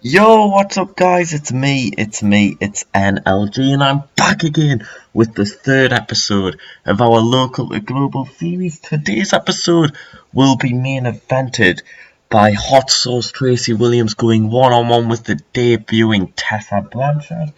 Yo, what's up guys? It's NLG and I'm back again with the third episode of our local to global series. Today's episode will be main evented by Hot Sauce Tracy Williams going one-on-one with the debuting Tessa Blanchard.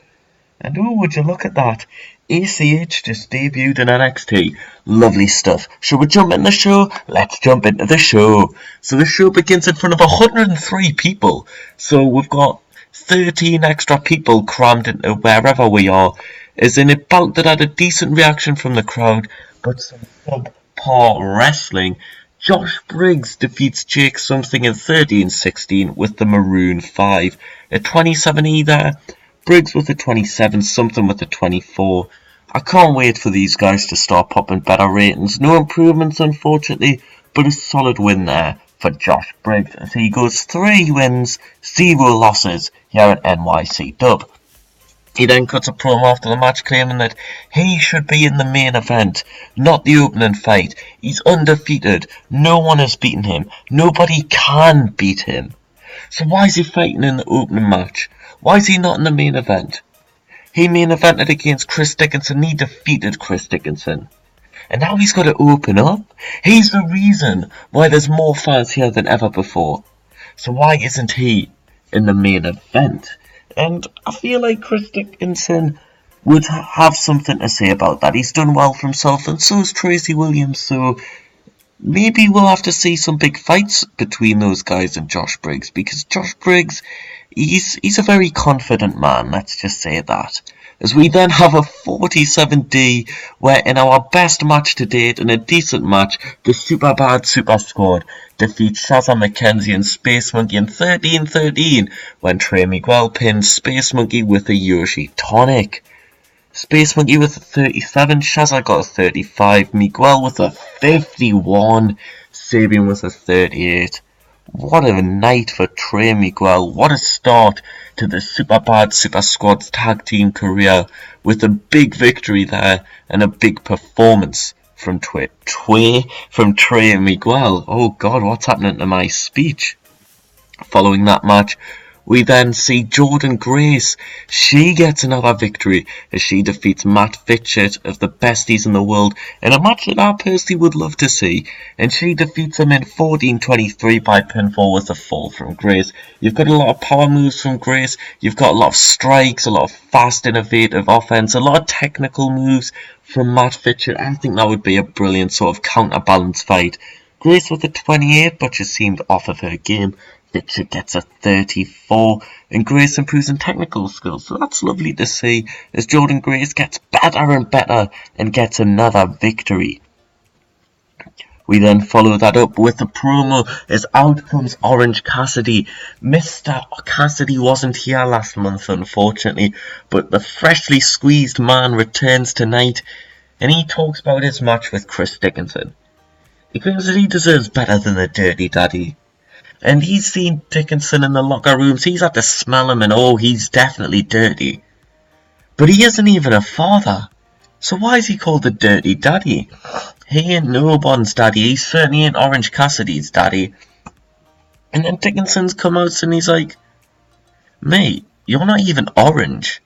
And oh, would you look at that? ACH just debuted in NXT. Lovely stuff. Shall we jump in the show? Let's jump into the show. So the show begins in front of 103 people. So we've got 13 extra people crammed into wherever we are. As in it felt that had a decent reaction from the crowd, but some subpar wrestling. Josh Briggs defeats Jake Something in 13-16 with the Maroon 5. At 27E there. Briggs with a 27, Something with a 24. I can't wait for these guys to start popping better ratings. No improvements, unfortunately, but a solid win there for Josh Briggs as he goes 3 wins, 0 losses here at NYC Dub. He then cuts a promo after the match claiming that he should be in the main event, not the opening fight. He's undefeated. No one has beaten him. Nobody can beat him. So why is he fighting in the opening match? Why is he not in the main event? He main evented against Chris Dickinson. He defeated Chris Dickinson. And now he's got to open up. He's the reason why there's more fans here than ever before. So why isn't he in the main event? And I feel like Chris Dickinson would have something to say about that. He's done well for himself, and so is Tracy Williams. So maybe we'll have to see some big fights between those guys and Josh Briggs, because Josh Briggs, he's a very confident man, let's just say that. As we then have a 47D, where in our best match to date, and a decent match, the Super Bad Super Squad defeats Shazza McKenzie and Space Monkey in 13-13, when Trey Miguel pins Space Monkey with a Yoshi Tonic. Space Monkey with a 37, Shazza got a 35, Miguel with a 51, Sabian with a 38. What a night for Trey Miguel. What a start to the Super Bad Super Squad's tag team career, with a big victory there and a big performance from Trey Miguel. Oh God, what's happening to my speech? Following that match, we then see Jordan Grace. She gets another victory as she defeats Matt Fitchett of the Besties in the World in a match that I personally would love to see. And she defeats him in 14-23 by pinfall with a fall from Grace. You've got a lot of power moves from Grace. You've got a lot of strikes, a lot of fast, innovative offense, a lot of technical moves from Matt Fitchett. I think that would be a brilliant sort of counterbalance fight. Grace with a 28, but just seemed off of her game. Fitchett gets a 34, and Grace improves in technical skills, so that's lovely to see as Jordan Grace gets better and better and gets another victory. We then follow that up with a promo as out comes Orange Cassidy. Mr. Cassidy wasn't here last month, unfortunately, but the freshly squeezed man returns tonight, and he talks about his match with Chris Dickinson. He claims that he deserves better than the Dirty Daddy. And he's seen Dickinson in the locker rooms. He's had to smell him and oh, he's definitely dirty. But he isn't even a father. So why is he called the Dirty Daddy? He ain't no one's daddy. He certainly ain't Orange Cassidy's daddy. And then Dickinson's come out and he's like, mate, you're not even orange.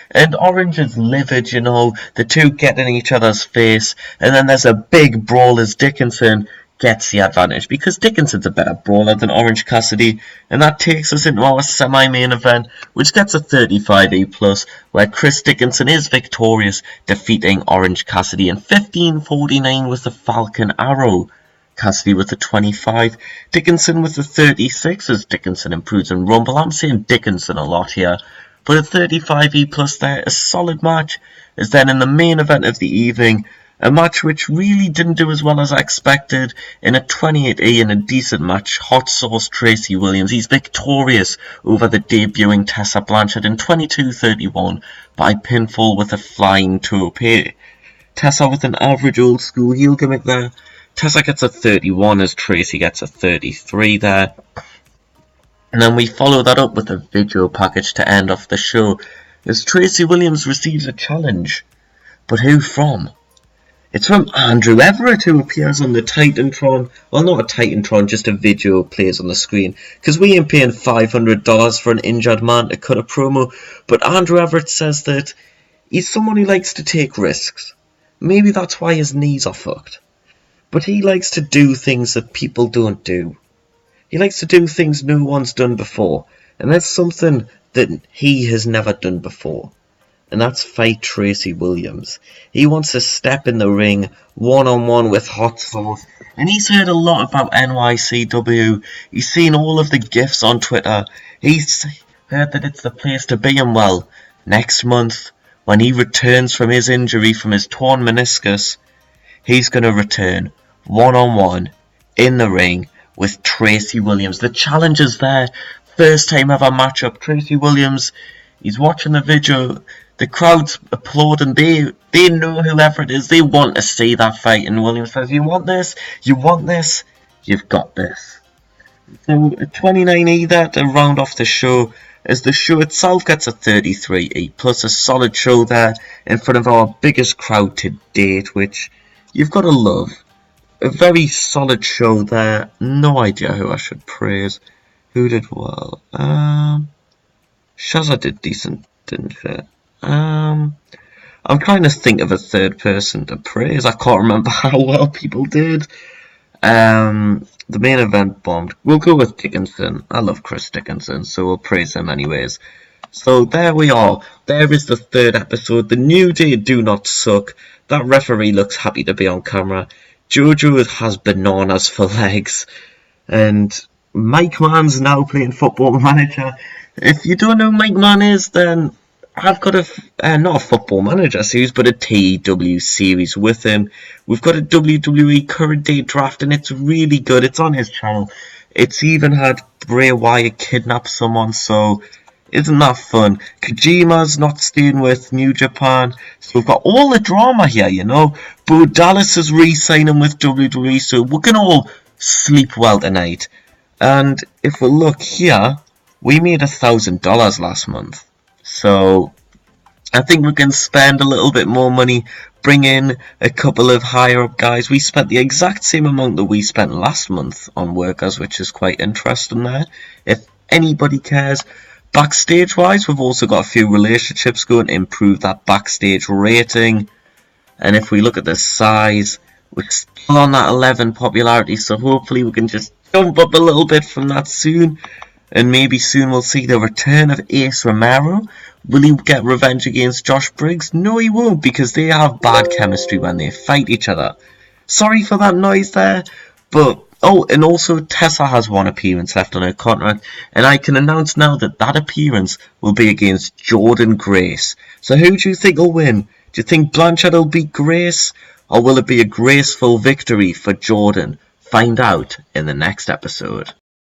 And Orange is livid, you know. The two get in each other's face. And then there's a big brawl as Dickinson gets the advantage, because Dickinson's a better brawler than Orange Cassidy, and that takes us into our semi-main event, which gets a 35A+, where Chris Dickinson is victorious, defeating Orange Cassidy in 15-49 with the Falcon Arrow. Cassidy with a 25, Dickinson with a 36 as Dickinson improves in Rumble. I'm saying Dickinson a lot here, but a 35E+ there, a solid match, as then in the main event of the evening, a match which really didn't do as well as I expected. In a 28A in a decent match, Hot Sauce Tracy Williams, he's victorious over the debuting Tessa Blanchard in 22-31 by pinfall with a flying tope. Tessa with an average old school heel gimmick there. Tessa gets a 31 as Tracy gets a 33 there. And then we follow that up with a video package to end off the show as Tracy Williams receives a challenge. But who from? It's from Andrew Everett, who appears on the Titantron. Well, not a Titantron, just a video plays on the screen. Because we ain't paying $500 for an injured man to cut a promo. But Andrew Everett says that he's someone who likes to take risks. Maybe that's why his knees are fucked. But he likes to do things that people don't do. He likes to do things no one's done before. And that's something that he has never done before. And that's fight Tracy Williams. He wants to step in the ring one-on-one with Hot Sauce. And he's heard a lot about NYCW. He's seen all of the GIFs on Twitter. He's heard that it's the place to be. And well, next month, when he returns from his injury from his torn meniscus, he's going to return one-on-one in the ring with Tracy Williams. The challenge is there. First time ever matchup. Tracy Williams, he's watching the video. The crowd's applauding. They know whoever it is. They want to see that fight. And Williams says, you want this? You want this? You've got this. So $29 there to round off the show, as the show itself gets a $33 plus a solid show there in front of our biggest crowd to date, which you've got to love. A very solid show there. No idea who I should praise. Who did well? Shazza did decent, didn't she? I'm trying to think of a third person to praise. I can't remember how well people did. The main event bombed. We'll go with Dickinson. I love Chris Dickinson, so we'll praise him anyways. So there we are. There is the third episode. The New Day do not suck. That referee looks happy to be on camera. Jojo has bananas for legs. And Mike Mann's now playing Football Manager. If you don't know who Mike Mann is, then I've got not a Football Manager series, but a TEW series with him. We've got a WWE current day draft, and it's really good. It's on his channel. It's even had Bray Wyatt kidnap someone, so isn't that fun? Kojima's not staying with New Japan, so we've got all the drama here, you know. Bo Dallas is re-signing with WWE, so we can all sleep well tonight. And if we look here, we made $1,000 last month. So I think we can spend a little bit more money, bring in a couple of higher up guys. We spent the exact same amount that we spent last month on workers, which is quite interesting there. If anybody cares. Backstage wise, we've also got a few relationships going to improve that backstage rating. And if we look at the size, we're still on that 11 popularity, so hopefully we can just jump up a little bit from that soon. And maybe soon we'll see the return of Ace Romero. Will he get revenge against Josh Briggs? No, he won't, because they have bad chemistry when they fight each other. Sorry for that noise there, but... Oh, and also Tessa has one appearance left on her contract, and I can announce now that that appearance will be against Jordan Grace. So who do you think will win? Do you think Blanchard will beat Grace, or will it be a graceful victory for Jordan? Find out in the next episode.